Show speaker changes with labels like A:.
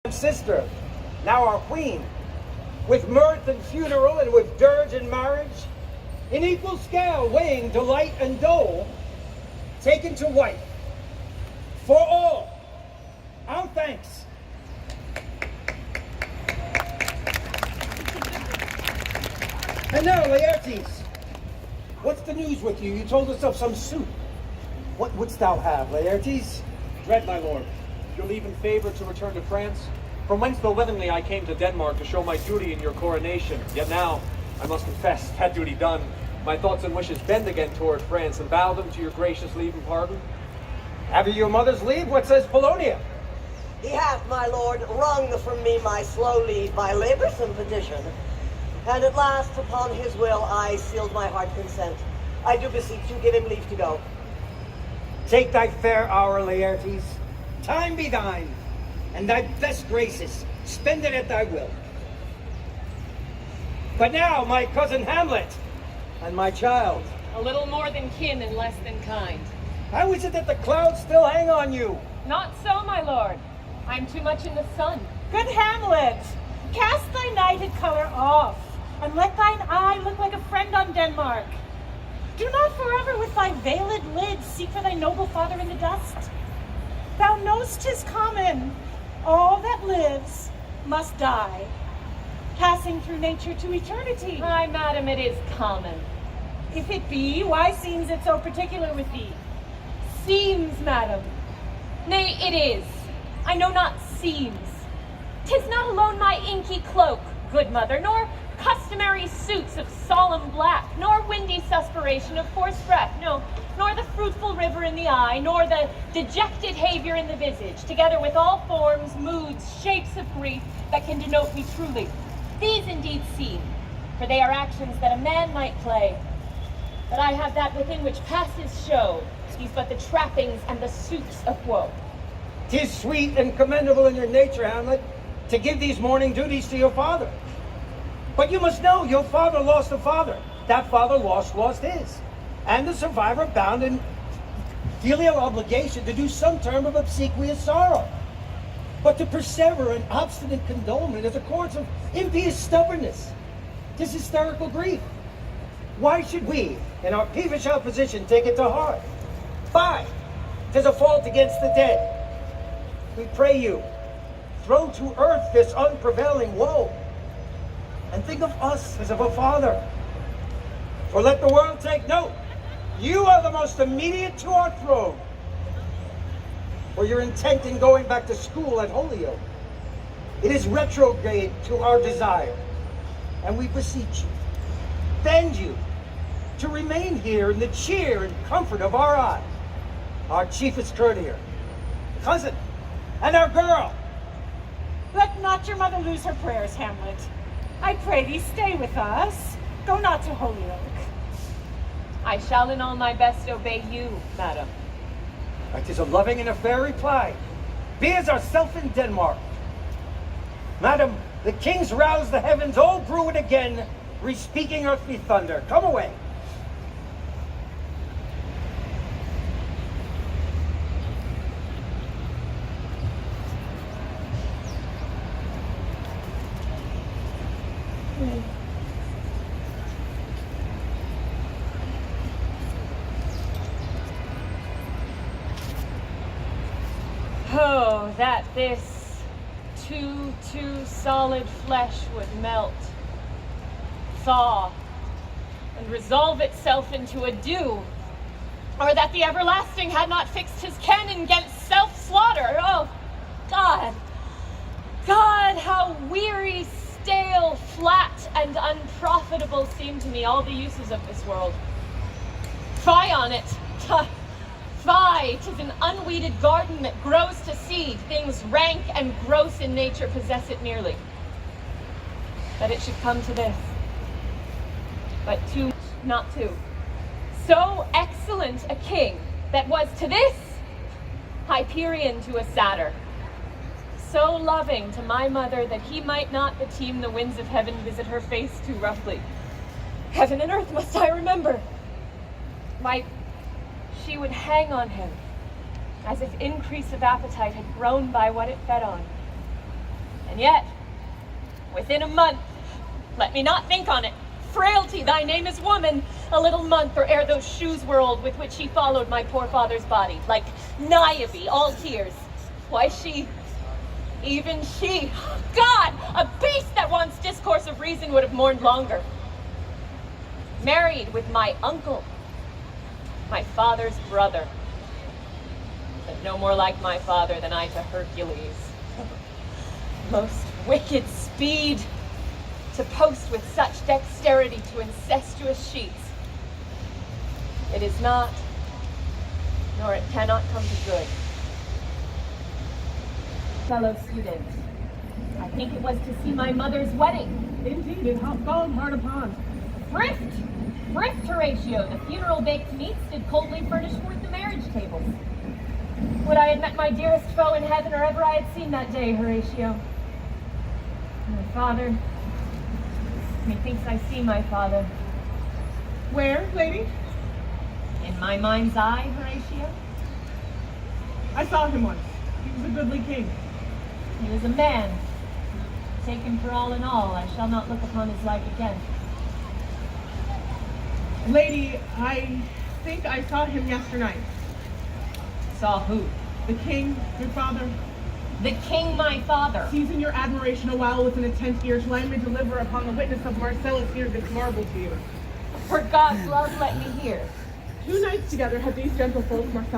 A: sister, now our queen, with mirth and funeral and with dirge and marriage, in equal scale weighing delight and dole, taken to wife, for all, our thanks. And now, Laertes, what's the news with you? You told us of some suit. What wouldst thou have, Laertes?
B: Dread, my lord, your leave and favor to return to France, from whence though willingly I came to Denmark to show my duty in your coronation. Yet now, I must confess, that duty done, my thoughts and wishes bend again toward France, and bow them to your gracious leave and pardon.
A: Have you your mother's leave? What says Polonia?
C: He hath, my lord, wrung from me my slow leave by laborsome petition, and at last upon his will I sealed my heart consent. I do beseech you, give him leave to go.
A: Take thy fair hour, Laertes. Time be thine, and thy best graces. Spend it at thy will. But now, my cousin Hamlet, and my child.
D: A little more than kin and less than kind.
A: How is it that the clouds still hang on you?
D: Not so, my lord. I'm too much in the sun.
E: Good Hamlet, cast thy nighted color off, and let thine eye look like a friend on Denmark. Do not forever with thy veiled lids seek for thy noble father in the dust. Thou know'st 'tis common, all that lives must die, passing through nature to eternity.
D: Ay, madam, it is common.
E: If it be, why seems it so particular with thee?
D: Seems, madam. Nay, it is. I know not seems. 'Tis not alone my inky cloak, good mother, nor customary suits of solemn black, nor windy suspiration of forced breath, no, nor the fruitful river in the eye, nor the dejected havior in the visage, together with all forms, moods, shapes of grief that can denote me truly. These indeed seem, for they are actions that a man might play. But I have that within which passes show, these but the trappings and the suits of woe.
A: 'Tis sweet and commendable in your nature, Hamlet, to give these mourning duties to your father. But you must know, your father lost a father. That father lost his. And the survivor bound in filial obligation to do some term of obsequious sorrow. But to persever in obstinate condolement is a course of impious stubbornness. 'Tis hysterical grief. Why should we, in our peevish opposition, take it to heart? Fie! 'Tis a fault against the dead. We pray you, throw to earth this unprevailing woe, and think of us as of a father. For let the world take note, you are the most immediate to our throne. For your intent in going back to school at Holyoke, it is retrograde to our desire, and we beseech you, bend you to remain here in the cheer and comfort of our eye, our chiefest courtier, cousin, and our girl.
E: Let not your mother lose her prayers, Hamlet. I pray thee stay with us. Go not to Holyoke.
D: I shall in all my best obey you, madam.
A: It is a loving and a fair reply. Be as ourself in Denmark. Madam, the king's roused the heavens, all brewing again, re-speaking earthly thunder. Come away.
D: Oh, that this too solid flesh would melt, thaw, and resolve itself into a dew, or that the everlasting had not fixed his ken against self-slaughter. Oh, God, how weary, stale, flat, and unprofitable seem to me all the uses of this world. Fie on it! Fie, 'tis an unweeded garden that grows to seed. Things rank and gross in nature possess it merely. That it should come to this. But to, not to. So excellent a king that was to this Hyperion to a satyr. So loving to my mother that he might not beteem the winds of heaven visit her face too roughly. Heaven and earth must I remember. Why, she would hang on him, as if increase of appetite had grown by what it fed on. And yet, within a month, let me not think on it, frailty, thy name is woman, a little month or ere those shoes were old with which she followed my poor father's body, like Niobe, all tears. Why she, even she, God, a beast that wants discourse of reason would have mourned longer. Married with my uncle, my father's brother, but no more like my father than I to Hercules. Most wicked speed to post with such dexterity to incestuous sheets. It is not, nor it cannot come to good. Fellow student, I think it was to see my mother's wedding.
E: Indeed, it hath gone hard upon.
D: Thrift, Horatio, the funeral baked meats did coldly furnish forth the marriage tables. Would I had met my dearest foe in heaven, or ever I had seen that day, Horatio. My father, methinks I see my father.
E: Where, lady?
D: In my mind's eye, Horatio.
E: I saw him once. He was a goodly king.
D: He was a man, taken for all in all. I shall not look upon his like again.
E: Lady, I think I saw him yesternight.
D: Saw who?
E: The king, your father.
D: The king, my father.
E: Seizing your admiration a while with an attent ear, shall I may deliver upon the witness of Marcellus here this marvel to you.
D: For God's love, let me hear.
E: 2 nights together had these gentlefolk, Marcellus